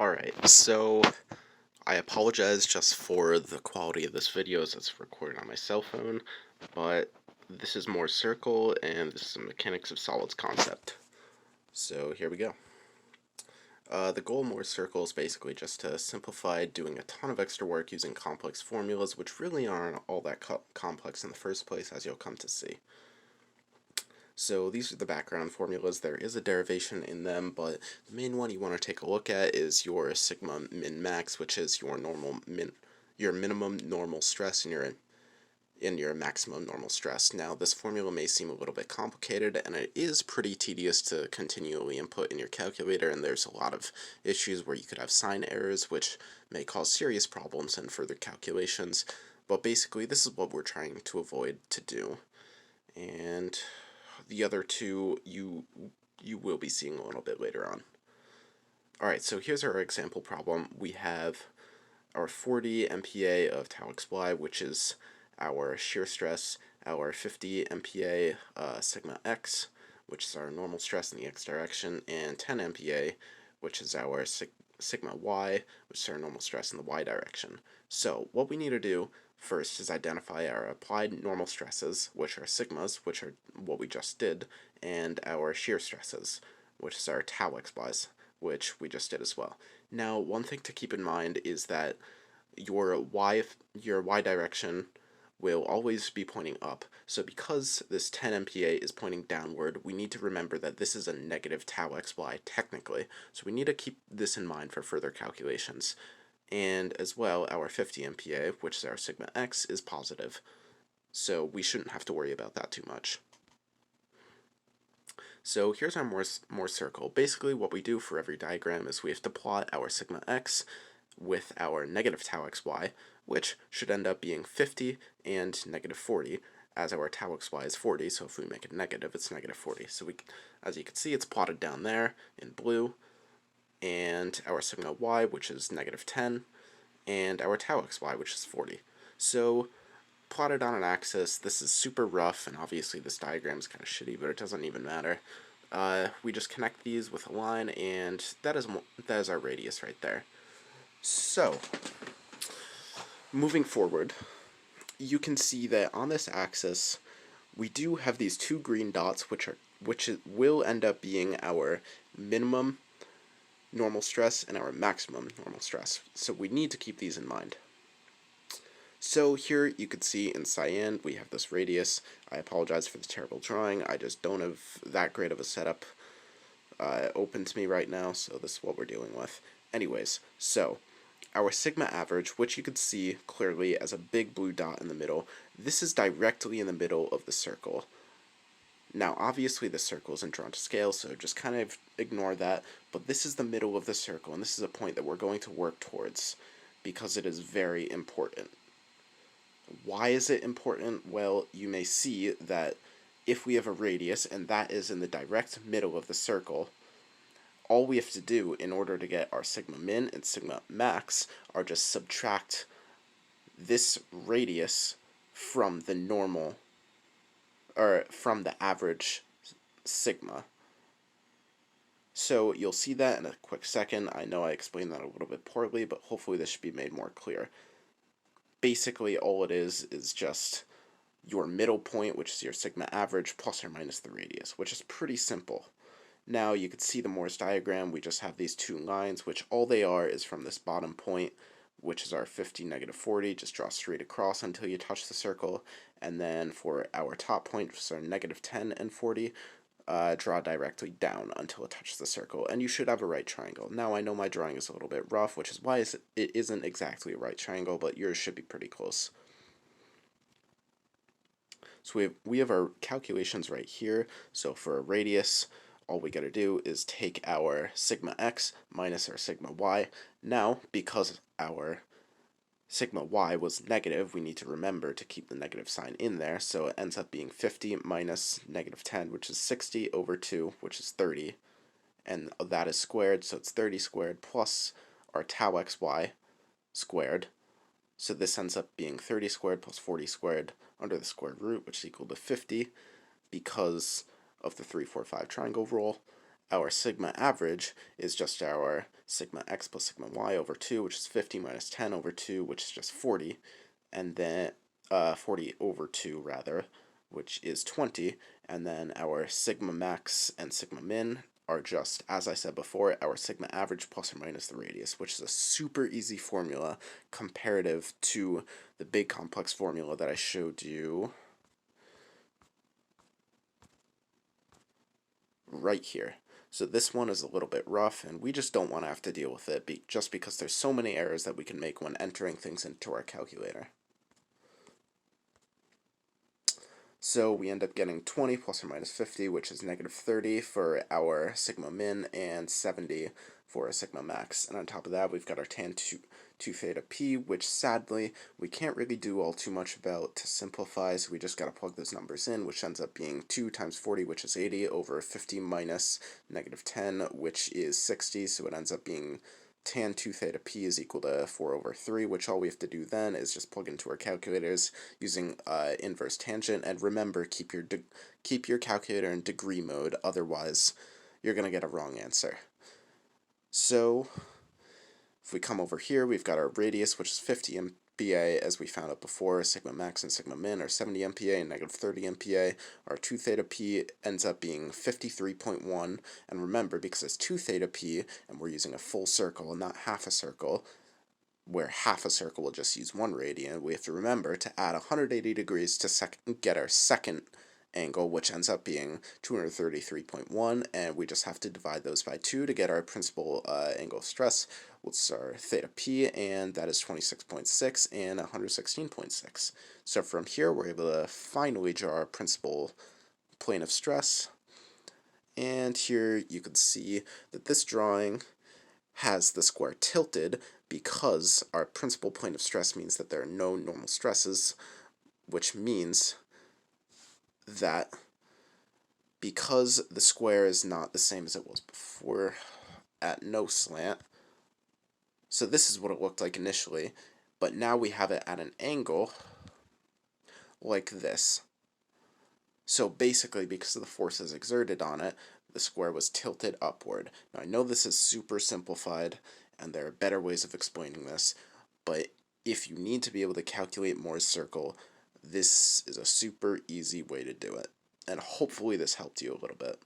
Alright, so I apologize just for the quality of this video as it's recorded on my cell phone, but this is Mohr's circle and this is a mechanics of solids concept. So here we go. The goal of Mohr's circle is basically just to simplify doing a ton of extra work using complex formulas, which really aren't all that complex in the first place, as you'll come to see. So these are the background formulas. There is a derivation in them, but the main one you want to take a look at is your sigma min max, which is your your minimum normal stress in your maximum normal stress. Now, this formula may seem a little bit complicated, and it is pretty tedious to continually input in your calculator, and there's a lot of issues where you could have sign errors, which may cause serious problems in further calculations. But basically, this is what we're trying to avoid to do. And the other two you will be seeing a little bit later on. Alright, so here's our example problem. We have our 40 MPa of tau xy, which is our shear stress, our 50 MPa sigma x, which is our normal stress in the x direction, and 10 MPa, which is our sigma y, which is our normal stress in the y direction. So what we need to do first is identify our applied normal stresses, which are sigmas, which are what we just did, and our shear stresses, which is our tau xy's, which we just did as well. Now, one thing to keep in mind is that your y direction will always be pointing up. So because this 10 MPa is pointing downward, we need to remember that this is a negative tau xy technically. So we need to keep this in mind for further calculations. And as well, our 50 MPa, which is our sigma x, is positive. So we shouldn't have to worry about that too much. So here's our Mohr circle. Basically what we do for every diagram is we have to plot our sigma x with our negative tau xy, which should end up being 50 and negative 40, as our tau xy is 40, so if we make it negative, it's negative 40. So as you can see, it's plotted down there in blue, and our sigma y, which is negative 10, and our tau xy, which is 40. So plotted on an axis, this is super rough, and obviously this diagram is kind of shitty, but it doesn't even matter. We just connect these with a line, and that is our radius right there. So, moving forward, you can see that on this axis, we do have these two green dots, which will end up being our minimum normal stress and our maximum normal stress. So we need to keep these in mind. So here you can see in cyan we have this radius. I apologize for the terrible drawing. I just don't have that great of a setup open to me right now, so this is what we're dealing with. Anyways, so our sigma average, which you could see clearly as a big blue dot in the middle, this is directly in the middle of the circle. Now, obviously the circle isn't drawn to scale, so just kind of ignore that, but this is the middle of the circle, and this is a point that we're going to work towards, because it is very important. Why is it important? Well, you may see that if we have a radius, and that is in the direct middle of the circle, all we have to do in order to get our sigma min and sigma max are just subtract this radius from the normal, or from the average sigma. So you'll see that in a quick second. I know I explained that a little bit poorly, but hopefully this should be made more clear. Basically all it is just your middle point, which is your sigma average, plus or minus the radius, which is pretty simple. Now you can see the Mohr's diagram, we just have these two lines, which all they are is from this bottom point, which is our 50, negative 40, just draw straight across until you touch the circle, and then for our top point, which is our negative 10 and 40, draw directly down until it touches the circle, and you should have a right triangle. Now I know my drawing is a little bit rough, which is why it isn't exactly a right triangle, but yours should be pretty close. So we have our calculations right here. So for a radius, all we gotta do is take our sigma x minus our sigma y. Now, because our sigma y was negative, we need to remember to keep the negative sign in there, so it ends up being 50 minus negative 10, which is 60 over 2, which is 30, and that is squared, so it's 30 squared plus our tau xy squared. So this ends up being 30 squared plus 40 squared under the square root, which is equal to 50 because of the 3, 4, 5 triangle rule. our sigma average is just our sigma x plus sigma y over 2, which is 50 minus 10 over 2, which is just 40, and then 40 over 2 rather, which is 20, and then our sigma max and sigma min are just, as I said before, our sigma average plus or minus the radius, which is a super easy formula comparative to the big complex formula that I showed you right here. So this one is a little bit rough, and we just don't want to have to deal with it just because there's so many errors that we can make when entering things into our calculator. So we end up getting 20 plus or minus 50, which is negative 30 for our sigma min and 70 for a sigma max. And on top of that, we've got our tan 2 theta p, which sadly we can't really do all too much about to simplify, so we just got to plug those numbers in, which ends up being 2 times 40, which is 80, over 50 minus negative 10, which is 60, so it ends up being tan 2 theta p is equal to 4 over 3, which all we have to do then is just plug into our calculators using inverse tangent, and remember, keep your calculator in degree mode, otherwise you're going to get a wrong answer. So if we come over here, we've got our radius, which is 50 MPa, as we found out before. Sigma max and sigma min are 70 MPa and negative 30 MPa. Our 2 theta p ends up being 53.1, and remember, because it's 2 theta p, and we're using a full circle and not half a circle, where half a circle will just use 1 radian, we have to remember to add 180 degrees to get our second angle, which ends up being 233.1, and we just have to divide those by 2 to get our principal angle of stress, which is our theta p, and that is 26.6 and 116.6. So from here, we're able to finally draw our principal plane of stress, and here you can see that this drawing has the square tilted because our principal plane of stress means that there are no normal stresses, which means that because the square is not the same as it was before at no slant, so this is what it looked like initially, but now we have it at an angle like this. So basically, because of the forces exerted on it, the square was tilted upward. Now I know this is super simplified, and there are better ways of explaining this, but if you need to be able to calculate Mohr's circle, this is a super easy way to do it, and hopefully this helped you a little bit.